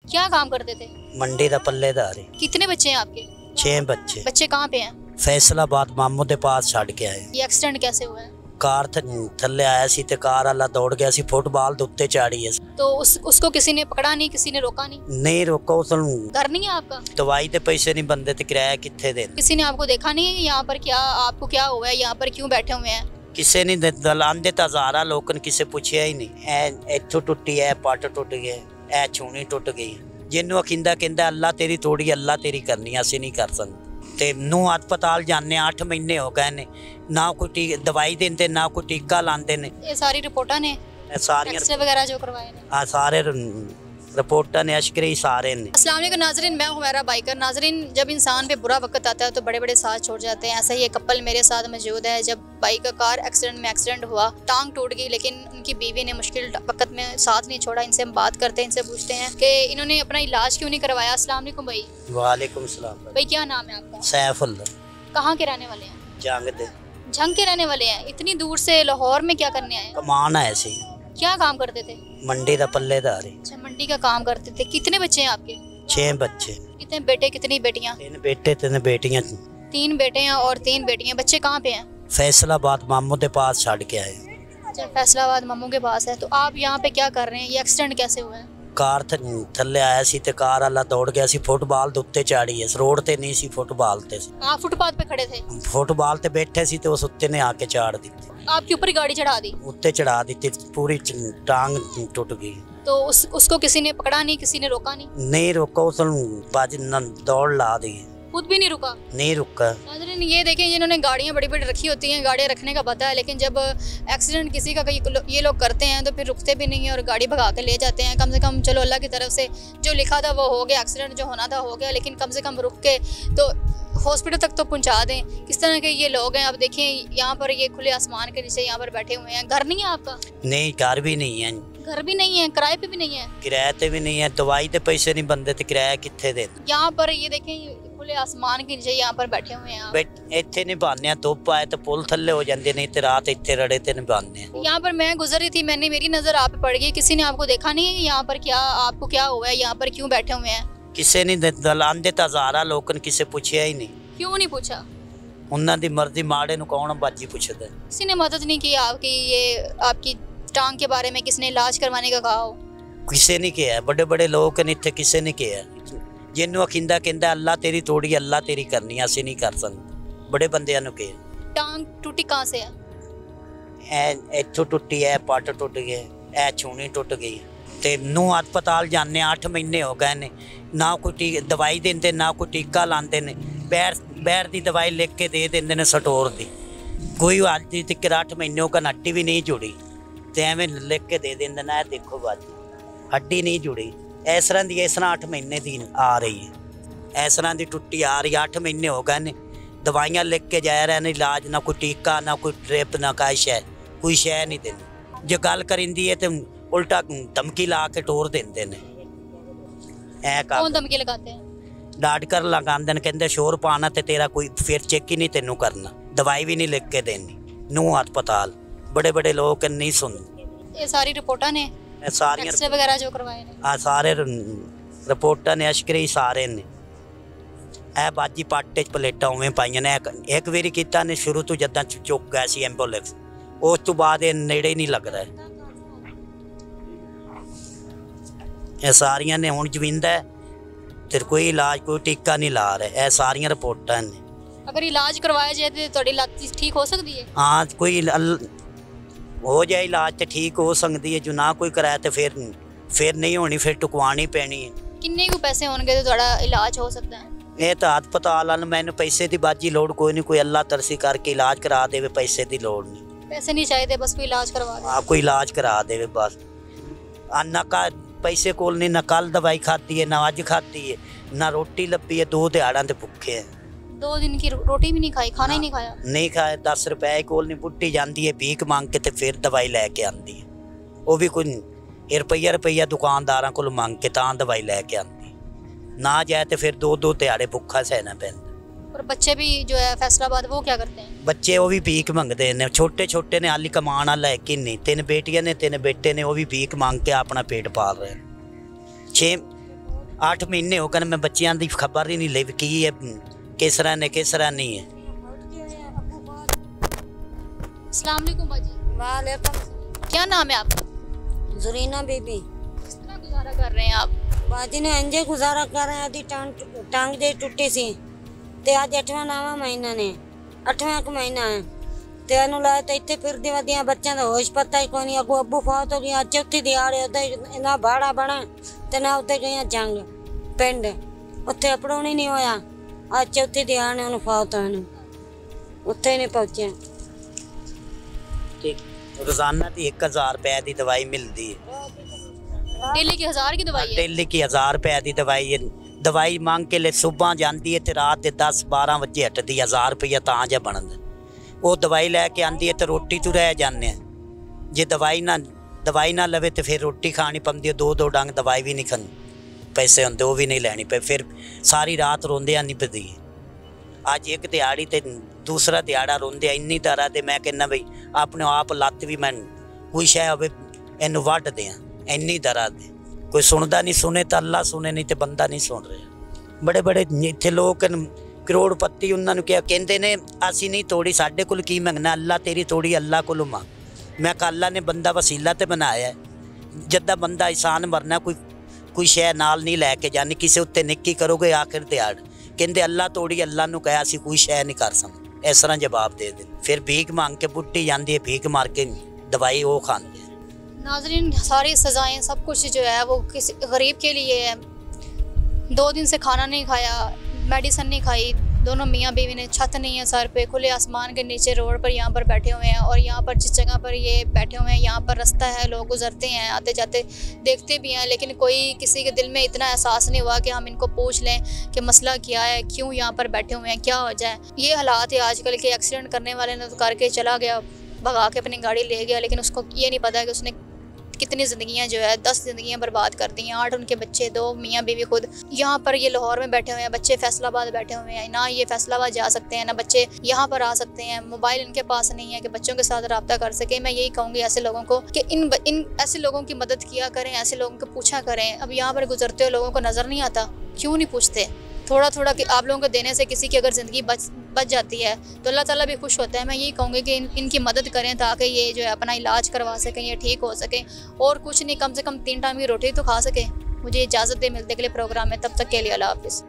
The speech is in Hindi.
क्या काम करते थे? मंडी दा पल्लेदार है। कितने बच्चे हैं आपके? 6 बच्चे। बच्चे कहाँ पे हैं? फैसलाबाद मामू दे पास छड़ के आए। ये एक्सीडेंट कैसे हुआ है? कार थल्ले आया सी ते कार वाला दौड़ गया सी, फुटबॉल दे उत्ते चाड़ी है। तो उसको किसी ने पकड़ा नहीं, किसी ने रोका नहीं? नहीं रोका उसनु। घर नहीं है आपका? दवाई दे पैसे नहीं बनते ते किराया कित्थे दे। किसी ने आपको देखा नहीं है यहाँ पर? क्या आपको क्या हुआ है, यहाँ पर क्यों बैठे हुए हैं? किसे नहीं दलांदे ता हज़ारा लोकन किसे पूछया ही नहीं। ए इथों टुट्टी है, पट टुट गया, ए छूनी टुट गई। जिन्नू अखिंदा कहंदा अल्लाह तेरी तोड़ी अल्लाह तेरी करनी, असी नहीं कर सकते। ते नू अस्पताल जाने 8 महीने हो गए ने, ना कोई दवाई देंदे ना कोई टीका लांदे ने। ये सारी रिपोर्टां ने, सारी एक्सरे वगैरह जो करवाए ने, सारे रिपोर्टां ने, अशकरी सारे ने। अस्सलाम वालेकुम नाजरीन, मैं हुमैरा बाइकर। नाजरीन, जब इंसान पे बुरा वक्त आता है तो बड़े बड़े साथ छोड़ जाते हैं। ऐसा ही एक कपल मेरे साथ मौजूद है। जब बाइक का कार एक्सीडेंट हुआ, टांग टूट गई, लेकिन उनकी बीवी ने मुश्किल वक्त में साथ नहीं छोड़ा। इनसे हम बात करते हैं, इनसे पूछते हैं कि इन्होंने अपना इलाज क्यों नहीं करवाया। अस्सलाम वालेकुम भाई। वालेकुम सलाम भाई, क्या नाम है आपका? सैफुल्लाह। कहाँ के रहने वाले हैं? जंग दे। झंग के रहने वाले हैं। इतनी दूर से लाहौर में क्या करने आए? कमान है सी। क्या काम करते थे? मंडी दा पल्लेदार है। अच्छा, मंडी का काम करते थे। कितने बच्चे हैं आपके? 6 बच्चे। कितने बेटे कितनी बेटियां? 3 बेटे 3 बेटियां। 3 बेटे हैं और 3 बेटियां। बच्चे कहाँ पे हैं? फैसलाबाद मामू दे पास छड़ के आए। अच्छा, फैसलाबाद मामू के पास है। तो आप यहाँ पे क्या कर रहे हैं? ये एक्सीडेंट कैसे हुआ है? कार थल्ले आया सी ते कार वाला दौड़ गया सी, फुटबॉल दे उत्ते चाड़ी है। रोड ते नहीं सी, फुटबॉल ते सी। आप फुटपाथ पे खड़े थे? फुटबॉल ते बैठे सी ते उस उत्ते ने आके चाड़ दी। आपके ऊपर ही गाड़ी चढ़ा दी? उत्ते चढ़ा दी, पूरी टांग टूट गई। तो उसको किसी ने पकड़ा नहीं, किसी ने रोका नहीं? नहीं रोका उसनु, बाज दौड़ ला दी। खुद भी नहीं रुका? नहीं रुका। नाज़रीन, ये देखें, जिन्होंने गाड़ियाँ बड़ी बड़ी रखी होती हैं, गाड़ियाँ रखने का पता है, लेकिन जब एक्सीडेंट किसी का ये लोग करते हैं तो फिर रुकते भी नहीं है और गाड़ी भगा के ले जाते हैं। कम से कम चलो अल्लाह की तरफ से जो लिखा था वो हो गया, एक्सीडेंट जो होना था हो गया, लेकिन कम से कम रुक के तो हॉस्पिटल तक तो पहुंचा दें। किस तरह के ये लोग हैं। अब देखिए, यहाँ पर ये खुले आसमान के नीचे यहाँ पर बैठे हुए हैं। घर नहीं है आपका? नहीं, घर भी नहीं है। घर भी नहीं है, किराए पे भी नहीं है? किराए ते भी नहीं है, दवाई दे पैसे नहीं बनते ते किराया कित्थे दे। यहाँ पर ये देखें, खुले आसमान के नीचे यहाँ पर बैठे हुए हैं आप। इत्थे नहीं बांधने, धुप आए तो पुल थल्ले हो जाते, नहीं तो रात इत्थे रड़े ते नहीं बांधने। यहाँ पर मैं गुजर रही थी, मेरी नजर आप पे पड़ गई। किसी ने आपको देखा नहीं है यहाँ पर? क्या आपको क्या हुआ है, यहाँ पर क्यों बैठे हुए हैं? किसे नहीं दलांदे ता हज़ारा लोकन किसे पूछया ही नहीं। क्यों नहीं पूछा? उन्हां दी मर्जी, माड़े नु कौन बाजी पुछदा। किसी ने मदद नहीं की आपकी? ये आपकी टांग के बारे में किसने इलाज करवाने का कहा हो? किसे नहीं किया। बड़े बड़े लोग ने इत्थे किसे नहीं किया। जिन्नू अखिंदा कहंदा अल्लाह तेरी तोड़ी अल्लाह तेरी करनी, असी नहीं कर सकते। बड़े बंदियां नु किया। टांग टूटी कहाँ से है? ए इथों टुट्टी है, पट टुट गया, ए छूनी टुट गई। ते नू अस्पताल जाने 8 महीने हो गए ने, ना कोई दवाई देंदे ना कोई टीका लांदे ने। बैर दी दवाई लिख के दे देंदे ने स्टोर दी। कोई आज तक 8 महीनों का हड्डी भी नहीं जुड़ी, ते एवें लिख के दे देंदे ना, देखो बाजी हड्डी नहीं जुड़ी। इस तरह 8 महीने दी आ रही है, इस तरह की टुट्टी आ रही। 8 महीने हो गए ने, दवाइयाँ लिख के जा रहे हैं, इलाज ना कोई टीका ना कोई ट्रिप ना कोई शह नहीं देनी। जो गल करिंदी है तो उल्टा धमकी ला के टोर देंदे ने। कौन धमकी लगाते हैं? डाडकर लगांदे ने, कहंदे शोर पाना ते तेरा कोई फिर चेक ही नहीं तेनू करना, दवाई भी नहीं लिख के देनी। नू अस्पताल बड़े बड़े लोग नहीं सुनते। ये सारी रिपोर्टां ने, सारी एक्सरे वगैरह जो करवाए ने, सारे रिपोर्टां ने, अशकरी सारे ने। ए बाजी पाटे च प्लेटां उवें पाइयां ने। एक वारी कीता ने शुरू तो जदां चुक गया सी एंबूलेंस, उस तो बाद ये नेड़े ही नहीं लग रहा है। ये सारियां ने हुण जविंदा ते कोई इलाज कोई टीका नहीं ला रहे। ए सारियां रिपोर्टां ने। अगर इलाज करवाया जाए तो तुहाडी लत ठीक हो सकती है? हाँ, कोई हो जाए इलाज तो ठीक हो सकती है। जो ना कोई कराए तो फिर नहीं होनी, फिर टुकवानी पैनी है। किन्ने को पैसे होंगे तो तुहाडा इलाज हो सकता है? ये तो अस्पताल वाले मैंने पैसे की बाजी लोड़ कोई नहीं, कोई अल्लाह तरसी करके इलाज करा दे, पैसे की लोड़ नहीं। पैसे नहीं चाहिए, बस कोई इलाज करवा दे। हाँ, कोई इलाज करा दे बस। ना का पैसे कोल नहीं, ना कल दवाई खाती है, ना अज खाती है, ना रोटी लभी है। 2 दिहाड़ां ते भुखे है। 2 दिन की रोटी भी नहीं खाई, खाना ही नहीं खाया? नहीं खाया। 10 रुपए कोल नहीं, पुट्टी जाती है भीख मांग के, फिर दवाई लैके आती है। वो भी कोई रुपया दुकानदारों को मंग के तां दवाई लैके आती। ना जाए तो फिर 2 दिहाड़े भुखा सहना पैंदा। और बच्चे भी जो है फैसलाबाद, वो क्या करते हैं? बच्चे वो भी भीख मंगते हैं। छोटे ने, हाली कमान वाला है कि नहीं। 3 बेटियां ने, 3 बेटे ने, वो भी भीख मांग के अपना पेट पाल रहे हैं। 8 महीने हो गए मैं बच्चियां दी खबर ही नहीं ले की है किस तरह ने किस तरह नहीं है। अस्सलाम वालेकुम बाजी। वालेकुम। क्या नाम है आपका? जुरीना बीबी। किस तरह गुजारा कर रहे हैं आप? बाजी ने इंजे गुजारा कर रहे आदि टांग जे टुटी सी ते आज 8वां 9वां महीना ने 8वां का महीना है ते अनु लाए ते इत्थे फिर दी वदियां बच्चों दा होश पता ही कोई नहीं। अगो अब्बू फौत हो गया चौथी दिहाड़े उदे ना भाड़ा बना ते ना उदे गई जंग पिंड उत्थे अपड़ोनी नहीं होया। आज चौथी दिहाड़े उन्हें फौत होने उत्थे नहीं पहुंचे। रोजाना की 1000 रुपए की दवाई मिलती है। डेली की 1000 की दवाई है? डेली की 1000 रुपए की दवाई है। दवाई मांग के लिए सुबह जाती है तो रात के 10-12 बजे हटती 1000 रुपया तां जा बनता। वो दवाई लैके आती है तो रोटी तो रह जाने जे दवाई ना लवे तो फिर रोटी खानी पौंदी है। 2-2 डंग दवाई भी नहीं खानी पैसे होंगे वो भी नहीं लैनी पे फिर सारी रात रोंदे नहीं पती। अज एक दिहाड़ी तो दूसरा दिहाड़ा रोंदे इन्नी तरह दे मैं कहना बई अपने आप लत्त भी मैं कोई शह हो इनू वढ़ दें इन्नी तरह दे कोई सुनता नहीं। सुने तो अल्लाह सुने नहीं तो बंदा नहीं सुन रहा। बड़े बड़े इतने लोग करोड़पति उन्होंने क्या कहते ने असी नहीं तोड़ी साढ़े कोल की मंगना अल्लाह तेरी तोड़ी अल्लाह को मंग। मैं कहा अल्लाह ने बंदा वसीला तो बनाया है जदा बंदा इंसान मरना कोई शह नाल नहीं लैके जानी किसी उत्ते निक्की करोगे आखिर दिहाड़ कहते अल्लाह तोड़ी अल्लाह नूं कहा असी कोई शह नहीं कर सकते इस तरह जवाब दे दे। फिर भीख मांग के बुढ़ी जाती है भीख मार के दवाई वो खाते हैं। नाज़रीन सारी सज़ाएं सब कुछ जो है वो किसी गरीब के लिए है। 2 दिन से खाना नहीं खाया मेडिसिन नहीं खाई। दोनों मियाँ बीवी ने छत नहीं है सर पे खुले आसमान के नीचे रोड पर यहाँ पर बैठे हुए हैं। और यहाँ पर जिस जगह पर ये बैठे हुए हैं यहाँ पर रास्ता है लोग गुजरते हैं आते जाते देखते भी हैं। लेकिन कोई किसी के दिल में इतना एहसास नहीं हुआ कि हम इनको पूछ लें कि मसला क्या है क्यों यहाँ पर बैठे हुए हैं क्या वजह है। ये हालात है आजकल के। एक्सीडेंट करने वाले ने तो करके चला गया भगा के अपनी गाड़ी ले गया लेकिन उसको ये नहीं पता कि उसने कितनी ज़िंदगियां जो है 10 ज़िंदगियां बर्बाद कर दी हैं। 8 उनके बच्चे 2 मियाँ बीवी खुद। यहाँ पर ये लाहौर में बैठे हुए हैं बच्चे फैसलाबाद बैठे हुए हैं। ना ये फैसलाबाद जा सकते हैं ना बच्चे यहाँ पर आ सकते हैं। मोबाइल इनके पास नहीं है कि बच्चों के साथ रब्ता कर सके। मैं यही कहूँगी ऐसे लोगों को कि इन ऐसे लोगों की मदद किया करें ऐसे लोगों को पूछा करें। अब यहाँ पर गुजरते हुए लोगों को नज़र नहीं आता क्यों नहीं पूछते थोड़ा थोड़ा कि आप लोगों को देने से किसी की अगर ज़िंदगी बच जाती है तो अल्लाह ताला भी खुश होता है। मैं यही कहूँगी कि इनकी मदद करें ताकि ये जो है अपना इलाज करवा सकें ये ठीक हो सकें और कुछ नहीं कम से कम 3 टाइम की रोटी तो खा सकें। मुझे इजाज़त दे मिलते के लिए प्रोग्राम में तब तक के लिए अल्लाह हाफ़िज़।